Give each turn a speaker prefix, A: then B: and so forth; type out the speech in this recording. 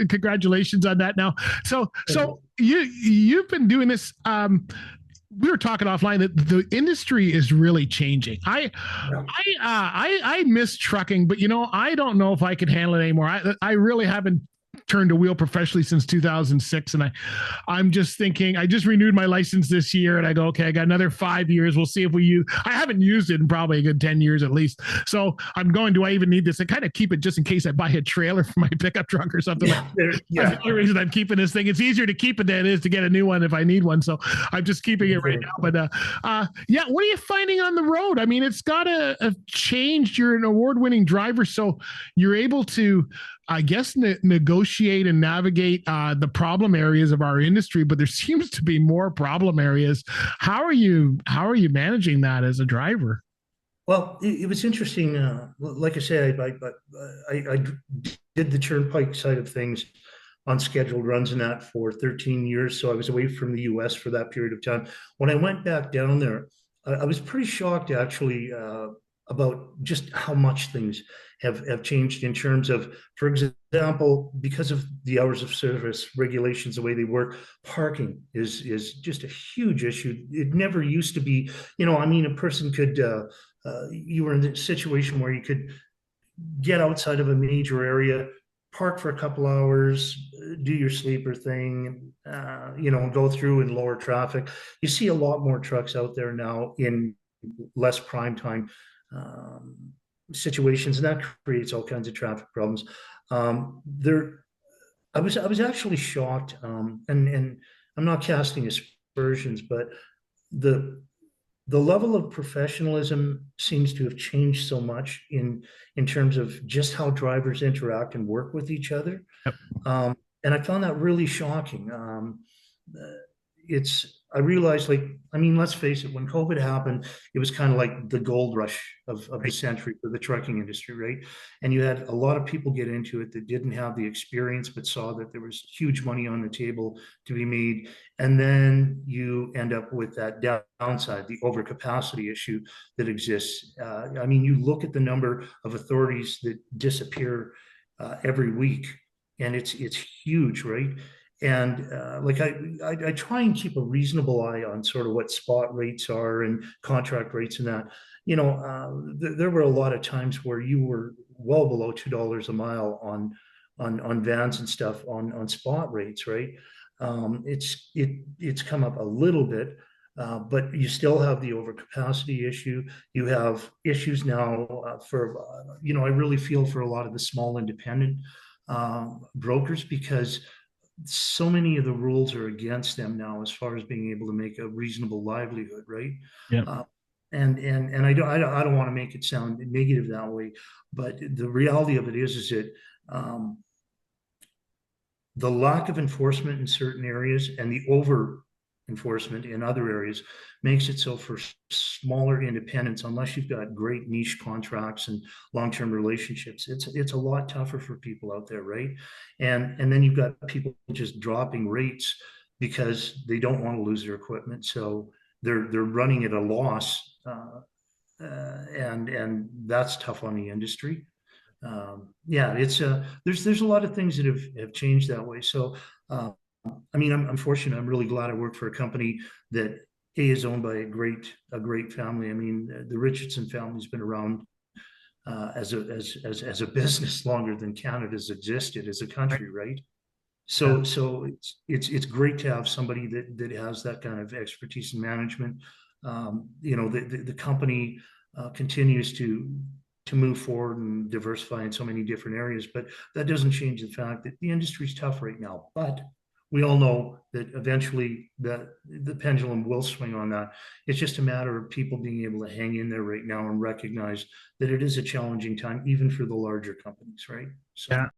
A: Congratulations on that. Now, so you've been doing this. We were talking offline that the industry is really changing.
B: Yeah.
A: I miss trucking, but I don't know if I could handle it anymore. I really haven't turned a wheel professionally since 2006, and I'm just thinking. I just renewed my license this year, and I go, okay, I got another 5 years. We'll see if we use. I haven't used it in probably a good 10 years at least. So I'm going. Do I even need this? I kind of keep it just in case I buy a trailer for my pickup truck or something.
B: Yeah.
A: That's
B: Yeah.
A: the only reason I'm keeping this thing. It's easier to keep it than it is to get a new one if I need one. So I'm just keeping it right now. But yeah, what are you finding on the road? I mean, it's got to have changed. You're an award-winning driver, so you're able to, I guess, negotiate and navigate the problem areas of our industry. But there seems to be more problem areas. How are you managing that as a driver?
B: Well, it was interesting. Like I said, I did the turnpike side of things on scheduled runs and that for 13 years. So I was away from the US for that period of time. When I went back down there, I was pretty shocked actually about just how much things have changed in terms of, for example, because of the hours of service regulations, the way they work, parking is just a huge issue. It never used to be, I mean, a person could, you were in a situation where you could get outside of a major area, park for a couple hours, do your sleeper thing, go through and lower traffic. You see a lot more trucks out there now in less prime time situations, and that creates all kinds of traffic problems. There, I was actually shocked, and I'm not casting aspersions, but the the level of professionalism seems to have changed so much in terms of just how drivers interact and work with each other.
A: Yep.
B: And I found that really shocking. It's I realized, like, I mean, let's face it, when COVID happened, it was kind of like the gold rush of the
A: Right.
B: century for the trucking industry, right? And you had a lot of people get into it that didn't have the experience but saw that there was huge money on the table to be made. And then you end up with that downside, the overcapacity issue that exists. I mean, you look at the number of authorities that disappear every week, and it's huge, right? And like I try and keep a reasonable eye on sort of what spot rates are and contract rates and that. There were a lot of times where you were well below $2 a mile on vans and stuff on spot rates, right? It's come up a little bit, but you still have the overcapacity issue. You have issues now I really feel for a lot of the small independent brokers, because so many of the rules are against them now as far as being able to make a reasonable livelihood, right?
A: Yeah.
B: Uh, and I don't want to make it sound negative that way, but the reality of it is that um, the lack of enforcement in certain areas and the over enforcement in other areas makes it so for smaller independents, unless you've got great niche contracts and long-term relationships, it's a lot tougher for people out there, right? And then you've got people just dropping rates because they don't want to lose their equipment, so they're running at a loss, and that's tough on the industry. Yeah, it's there's a lot of things that have changed that way. So I mean, I'm fortunate. I'm really glad I work for a company that is owned by a great family. I mean, the Richardson family's been around as a business longer than Canada's existed as a
A: Right.
B: country, right?
A: Yeah.
B: So it's great to have somebody that has that kind of expertise in management. The company continues to move forward and diversify in so many different areas, but that doesn't change the fact that the industry's tough right now. But we all know that eventually the pendulum will swing on that. It's just a matter of people being able to hang in there right now and recognize that it is a challenging time, even for the larger companies, right? So.
A: Yeah.